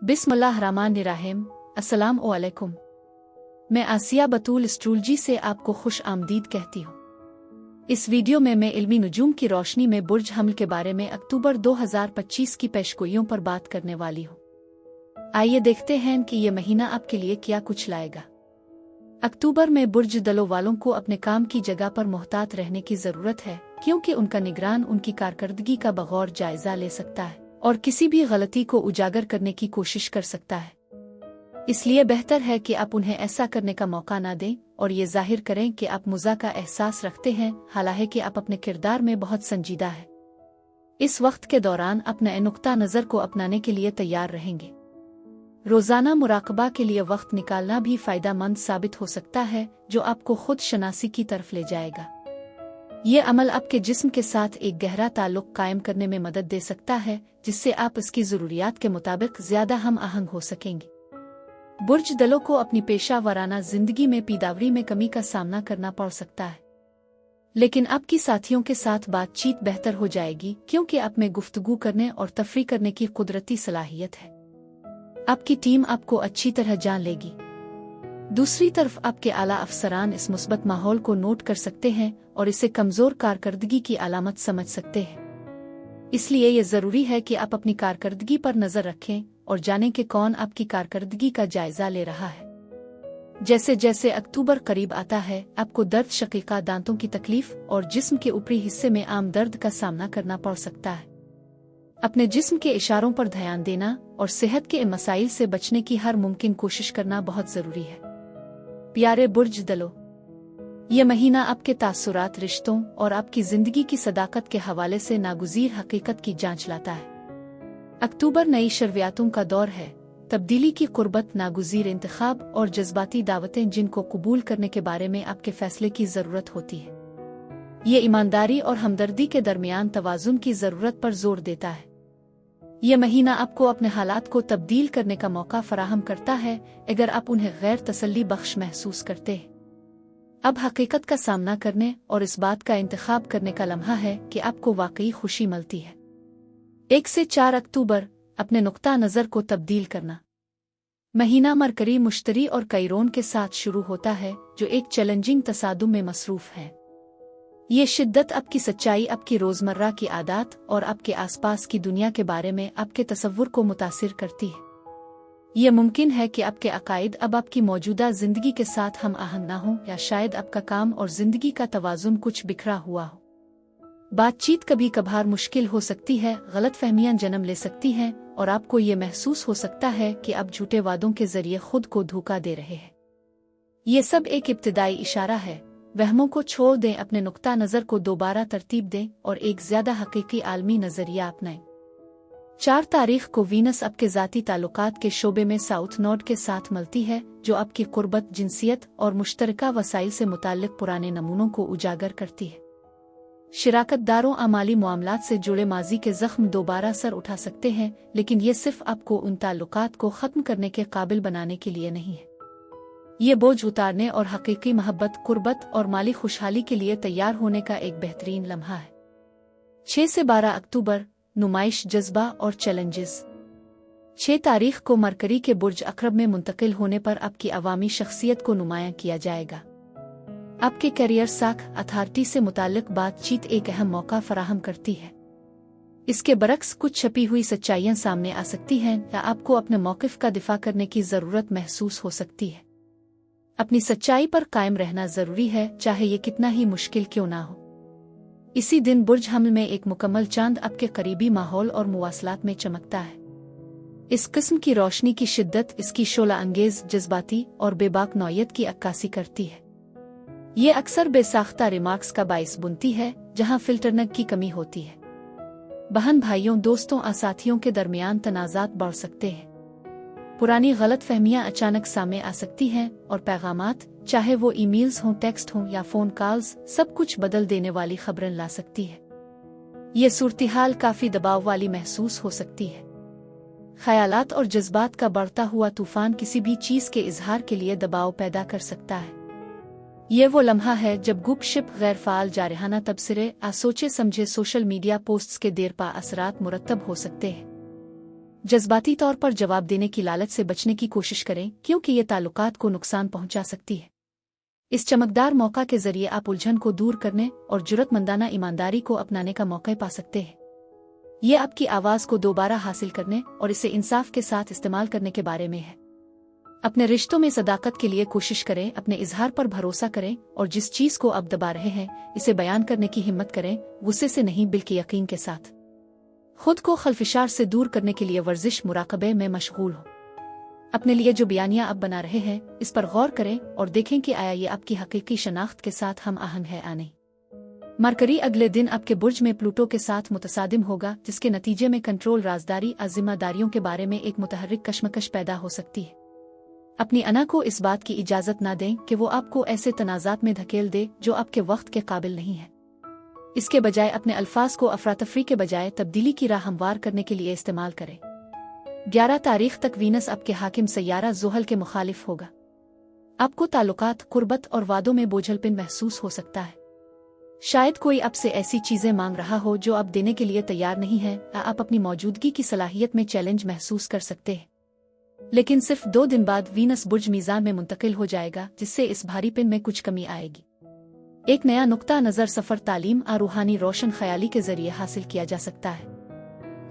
बिस्मिल्लाहिर्रहमानिर्रहीम। अस्सलाम वालेकुम। मैं आसिया बतूल एस्ट्रोलॉजी से आपको खुश आमदीद कहती हूँ। इस वीडियो में मैं इल्मी नुजूम की रोशनी में बुर्ज हमल के बारे में अक्टूबर 2025 की पेशगोइयों पर बात करने वाली हूँ। आइए देखते हैं कि ये महीना आपके लिए क्या कुछ लाएगा। अक्टूबर में बुर्ज दलों वालों को अपने काम की जगह पर मोहतात रहने की जरूरत है, क्योंकि उनका निगरान उनकी कारकर्दगी का बगौर जायजा ले सकता है और किसी भी गलती को उजागर करने की कोशिश कर सकता है। इसलिए बेहतर है कि आप उन्हें ऐसा करने का मौका ना दें और ये जाहिर करें कि आप मुज़ा का एहसास रखते हैं, हालांकि आप अपने किरदार में बहुत संजीदा है। इस वक्त के दौरान अपने नुक्ता नज़र को अपनाने के लिए तैयार रहेंगे। रोज़ाना मुराकबा के लिए वक्त निकालना भी फ़ायदेमंद साबित हो सकता है, जो आपको खुद शनासी की तरफ ले जाएगा। ये अमल आपके जिस्म के साथ एक गहरा ताल्लुक कायम करने में मदद दे सकता है, जिससे आप इसकी ज़रूरियात के मुताबिक ज़्यादा हम आहंग हो सकेंगे। बुर्ज दलों को अपनी पेशा वराना जिंदगी में पीदावरी में कमी का सामना करना पड़ सकता है, लेकिन आपकी साथियों के साथ बातचीत बेहतर हो जाएगी, क्योंकि आप में गुफ्तगू करने और तफरी करने की कुदरती सलाहियत है। आपकी टीम आपको अच्छी तरह जान लेगी। दूसरी तरफ आपके आला अफसरान इस मुस्बत माहौल को नोट कर सकते हैं और इसे कमजोर कारकर्दगी की अलामत समझ सकते हैं। इसलिए यह जरूरी है कि आप अपनी कारकर्दगी पर नजर रखें और जानें कि कौन आपकी कारकर्दगी का जायजा ले रहा है। जैसे जैसे अक्टूबर करीब आता है, आपको दर्द, शकीका, दांतों की तकलीफ और जिस्म के ऊपरी हिस्से में आम दर्द का सामना करना पड़ सकता है। अपने जिस्म के इशारों पर ध्यान देना और सेहत के मसाइल से बचने की हर मुमकिन कोशिश करना बहुत जरूरी है। प्यारे बुर्ज दलों, ये महीना आपके तासुरात, रिश्तों और आपकी जिंदगी की सदाकत के हवाले से नागुज़ीर हकीकत की जांच लाता है। अक्टूबर नई शर्वियातों का दौर है, तब्दीली की कुर्बत, नागुज़ीर इंतखाब और जज्बाती दावतें जिनको कबूल करने के बारे में आपके फैसले की ज़रूरत होती है। ये ईमानदारी और हमदर्दी के दरमियान तवाज़ुन की ज़रूरत पर जोर देता है। ये महीना आपको अपने हालात को तब्दील करने का मौका फराहम करता है, अगर आप उन्हें गैर तसल्ली बख्श महसूस करते हैं। अब हकीकत का सामना करने और इस बात का इंतखाब करने का लम्हा है कि आपको वाकई खुशी मिलती है। 1 से 4 अक्टूबर, अपने नुक्ता नज़र को तब्दील करना। महीना मरकरी, मुश्तरी और कैरोन के साथ शुरू होता है, जो एक चैलेंजिंग तसादुम में मसरूफ है। ये शिद्दत आपकी सच्चाई, आपकी रोज़मर्रा की आदत और आपके आसपास की दुनिया के बारे में आपके तसव्वुर को मुतासिर करती है। ये मुमकिन है कि आपके अकायद अब आपकी मौजूदा जिंदगी के साथ हम आहंग ना हो, या शायद आपका काम और जिंदगी का तवाज़ुन कुछ बिखरा हुआ हो। बातचीत कभी कभार मुश्किल हो सकती है, गलतफहमियां जन्म ले सकती हैं और आपको ये महसूस हो सकता है कि आप झूठे वादों के जरिए खुद को धोखा दे रहे हैं। ये सब एक इब्तिदाई इशारा है। वहमों को छोड़ दें, अपने नुक्ता नज़र को दोबारा तरतीब दें और एक ज्यादा हकीकी आलमी नज़रिया अपनाएं। 4 तारीख को वीनस आपके ज़ाती ताल्लुकात के शोबे में साउथ नोड के साथ मिलती है, जो आपकी कुर्बत, जिनसियत और मुश्तरका वसाइल से मुताल्लिक पुराने नमूनों को उजागर करती है। शिराकतदारों, अमाली मामलात से जुड़े माजी के जख्म दोबारा सर उठा सकते हैं, लेकिन ये सिर्फ आपको उन ताल्लुकात को ख़त्म करने के काबिल बनाने के लिए नहीं है। ये बोझ उतारने और हकीकी मोहब्बत, कुर्बत और माली खुशहाली के लिए तैयार होने का एक बेहतरीन लम्हा है। 6 से 12 अक्टूबर, नुमाइश, जज्बा और चैलेंजेस। 6 तारीख को मरकरी के बुर्ज अक़रब में मुंतकिल होने पर आपकी अवामी शख्सियत को नुमायां किया जाएगा। आपके करियर, साख, अथॉरिटी से मुताल्लिक बातचीत एक अहम मौका फराहम करती है। इसके बरक्स कुछ छपी हुई सच्चाइयां सामने आ सकती हैं, या आपको अपने मौक़िफ़ का दिफा करने की ज़रूरत महसूस हो सकती है। अपनी सच्चाई पर कायम रहना जरूरी है, चाहे ये कितना ही मुश्किल क्यों ना हो। इसी दिन बुर्ज हमल में एक मुकम्मल चांद आपके करीबी माहौल और मुवासलात में चमकता है। इस किस्म की रोशनी की शिद्दत इसकी शोला अंगेज, जज्बाती और बेबाक नौयत की अक्कासी करती है। ये अक्सर बेसाख्ता रिमार्क्स का बाइस बुनती है, जहां फिल्टरनग की कमी होती है। बहन भाइयों, दोस्तों और साथियों के दरमियान तनाज़ात बढ़ सकते हैं। पुरानी गलत फहमियाँ अचानक सामने आ सकती हैं और पैगामात, चाहे वो ईमेल्स हों, टेक्स्ट हों या फ़ोन कॉल्स, सब कुछ बदल देने वाली खबरें ला सकती है। ये सूरत-ए-हाल काफ़ी दबाव वाली महसूस हो सकती है। ख्यालात और जज्बात का बढ़ता हुआ तूफान किसी भी चीज़ के इजहार के लिए दबाव पैदा कर सकता है। ये वो लम्हा है जब गुपशप, गैर फ़ाल जारहाना तबसरे, असोचे समझे सोशल मीडिया पोस्ट्स के देरपा असरात मुरतब हो सकते हैं। जज्बाती तौर पर जवाब देने की लालच से बचने की कोशिश करें क्योंकि ये ताल्लुकात को नुकसान पहुंचा सकती है। इस चमकदार मौका के जरिए आप उलझन को दूर करने और जुर्रतमंदाना ईमानदारी को अपनाने का मौका पा सकते हैं। ये आपकी आवाज को दोबारा हासिल करने और इसे इंसाफ के साथ इस्तेमाल करने के बारे में है। अपने रिश्तों में सदाकत के लिए कोशिश करें, अपने इजहार पर भरोसा करें और जिस चीज को आप दबा रहे हैं इसे बयान करने की हिम्मत करें, गुस्से से नहीं बल्कि यकीन के साथ। खुद को खलफिशार से दूर करने के लिए वर्जिश मुराकबे में मशगूल हो। अपने लिए जो बयानियां आप बना रहे हैं इस पर गौर करें और देखें कि आया ये आपकी हकीकी शनाख्त के साथ हम आहंग है या नहीं। मरकरी अगले दिन आपके बुर्ज में प्लूटो के साथ मुतसादिम होगा, जिसके नतीजे में कंट्रोल, राजदारी और जिम्मेदारियों के बारे में एक मुतहर्रिक कशमकश पैदा हो सकती है। अपनी अना को इस बात की इजाजत ना दें कि वो आपको ऐसे तनाज़ात में धकेल दे जो आपके वक्त के काबिल नहीं है। इसके बजाय अपने अल्फाज को अफरातफरी के बजाय तब्दीली की राह हमवार करने के लिए इस्तेमाल करें। 11 तारीख तक वीनस आपके हाकिम सैयारा ज़ुहल के मुखालिफ होगा। आपको ताल्लुकात, कुर्बत और वादों में बोझलपन महसूस हो सकता है। शायद कोई आपसे ऐसी चीजें मांग रहा हो जो आप देने के लिए तैयार नहीं है, या आप अपनी मौजूदगी की सलाहियत में चैलेंज महसूस कर सकते हैं। लेकिन सिर्फ 2 दिन बाद वीनस बुर्ज मीज़ान में मुंतकिल हो जाएगा, जिससे इस भारीपन में कुछ कमी आएगी। एक नया नुक्ता नज़र सफ़र, तालीम और रूहानी रोशन ख्याली के जरिए हासिल किया जा सकता है।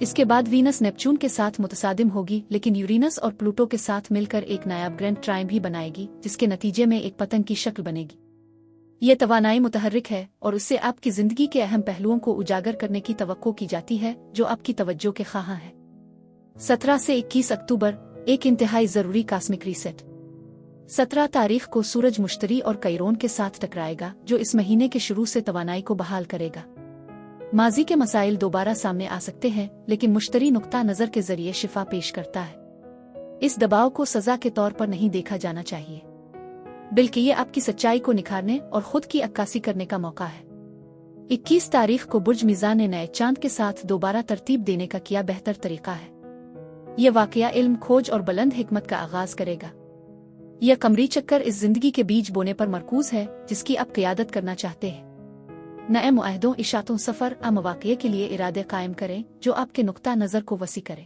इसके बाद वीनस नेपच्यून के साथ मुतसादिम होगी, लेकिन यूरेनस और प्लूटो के साथ मिलकर एक नायाब ग्रैंड ट्राइम भी बनाएगी, जिसके नतीजे में एक पतंग की शक्ल बनेगी। ये तवानाई मुतहर्रिक है और उससे आपकी जिंदगी के अहम पहलुओं को उजागर करने की तवक्को की जाती है जो आपकी तवज्जो के ख्वाहां है। 17 से 21 अक्टूबर एक इंतहाई जरूरी कास्मिक रीसेट। 17 तारीख को सूरज मुश्तरी और कैरोन के साथ टकराएगा, जो इस महीने के शुरू से तवानाई को बहाल करेगा। माजी के मसाइल दोबारा सामने आ सकते हैं, लेकिन मुश्तरी नुक्ता नजर के जरिए शिफा पेश करता है। इस दबाव को सजा के तौर पर नहीं देखा जाना चाहिए, बल्कि ये आपकी सच्चाई को निखारने और खुद की अक्कासी करने का मौका है। 21 तारीख को बुर्ज मीज़ान ने नए चांद के साथ दोबारा तरतीब देने का किया बेहतर तरीका है। यह वाकया इल्म, खोज और बुलंद हिकमत का आगाज करेगा। यह कमरी चक्कर इस जिंदगी के बीज बोने पर मरकूज है जिसकी आप क़यादत करना चाहते हैं। नए मुआहदों, इशातों, सफ़र और मवाक़े के लिए इरादे कायम करें जो आपके नुक्ता नज़र को वसी करें।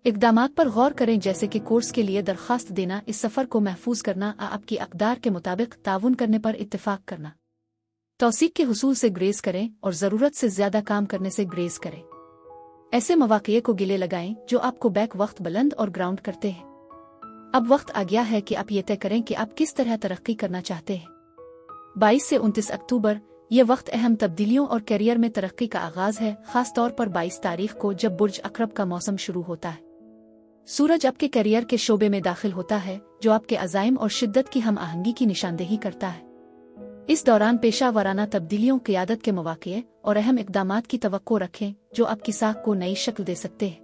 इक़दामात पर गौर करें, जैसे कि कोर्स के लिए दरख्वास्त देना, इस सफ़र को महफूज करना, आपकी अक़दार के मुताबिक ताउन करने पर इत्तेफाक करना। तौसीक के हुसूल से ग्रेज़ करें और ज़रूरत से ज़्यादा काम करने से ग्रेज़ करें। ऐसे मवाक़े को गिले लगाएं जो आपको बैक वक्त बुलंद और ग्राउंड करते हैं। अब वक्त आ गया है कि आप ये तय करें कि आप किस तरह तरक्की करना चाहते हैं। 22 से 29 अक्टूबर यह वक्त अहम तब्दीलियों और करियर में तरक्की का आगाज है, खास तौर पर 22 तारीख को जब बुर्ज अक़रब का मौसम शुरू होता है। सूरज आपके करियर के शोबे में दाखिल होता है, जो आपके अज़ाइम और शिद्दत की हम आहंगी की निशानदेही करता है। इस दौरान पेशा वराना तब्दीलियों, क़यादत के मौक़े और अहम इक़दामात की तवक्को रखें जो आपकी साख को नई शक्ल दे सकते हैं।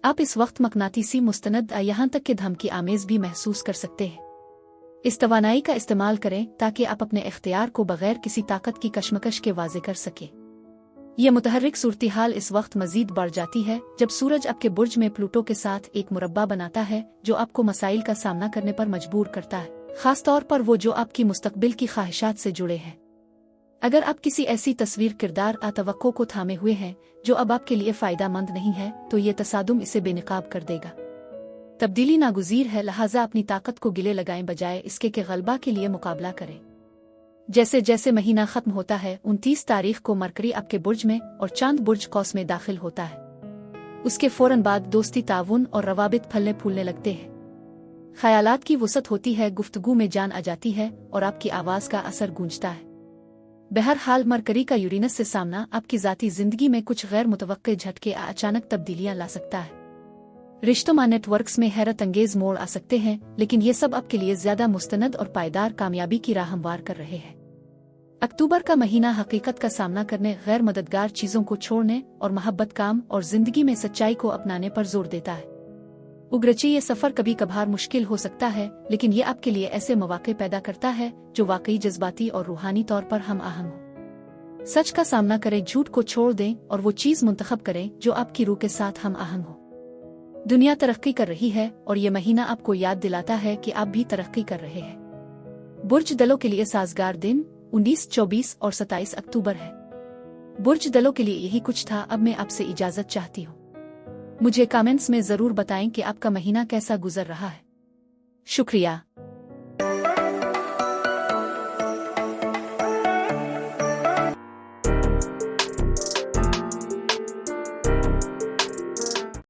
आप इस वक्त मकनातीसी, मुस्तनद, यहाँ तक कि धमकी आमेज़ भी महसूस कर सकते हैं। इस तवानाई का इस्तेमाल करें ताकि आप अपने इख्तियार को बगैर किसी ताकत की कशमकश के वाज़े कर सकें। यह मुतहर्रिक सूरत-ए-हाल इस वक्त मज़ीद बढ़ जाती है जब सूरज आपके बुर्ज में प्लूटो के साथ एक मुरब्बा बनाता है, जो आपको मसाइल का सामना करने पर मजबूर करता है, खास तौर पर वो जो आपकी मुस्तकबिल की ख्वाहिशात से जुड़े हैं। अगर आप किसी ऐसी तस्वीर, किरदार या तवक्को को थामे हुए हैं जो अब आपके लिए फ़ायदामंद नहीं है, तो ये तसादुम इसे बेनकाब कर देगा। तब्दीली नागुज़ीर है, लिहाजा अपनी ताकत को गिले लगाएं बजाय इसके के गलबा के लिए मुकाबला करें। जैसे जैसे महीना खत्म होता है, 29 तारीख को मरकरी आपके बुर्ज में और चांद बुर्ज कौस में दाखिल होता है। उसके फौरन बाद दोस्ती, ताउन और रवाबित फलने फूलने लगते हैं। ख्यालात की वुसत होती है, गुफ्तगू में जान आ जाती है और आपकी आवाज का असर गूंजता है। बहरहाल मरकरी का यूरेनस से सामना आपकी ज़ाती जिंदगी में कुछ गैर मुतवक्के झटके या अचानक तब्दीलियां ला सकता है। रिश्तों में नेटवर्क्स में हैरत अंगेज मोड़ आ सकते हैं, लेकिन ये सब आपके लिए ज्यादा मुस्तनद और पायदार कामयाबी की राह हमवार कर रहे हैं। अक्टूबर का महीना हकीकत का सामना करने, गैर मददगार चीजों को छोड़ने और मोहब्बत, काम और जिंदगी में सच्चाई को अपनाने पर जोर देता है। उग्रची ये सफर कभी कभार मुश्किल हो सकता है, लेकिन ये आपके लिए ऐसे मौके पैदा करता है जो वाकई जज्बाती और रूहानी तौर पर हम आहंग हो। सच का सामना करें, झूठ को छोड़ दें और वो चीज मुंतखब करें जो आपकी रूह के साथ हम आहंग हो। दुनिया तरक्की कर रही है और ये महीना आपको याद दिलाता है कि आप भी तरक्की कर रहे हैं। बुर्ज दलों के लिए साजगार दिन 19, 24 और 27 अक्टूबर है। बुर्ज दलों के लिए यही कुछ था। अब मैं आपसे इजाजत चाहती हूँ। मुझे कमेंट्स में ज़रूर बताएं कि आपका महीना कैसा गुजर रहा है। शुक्रिया।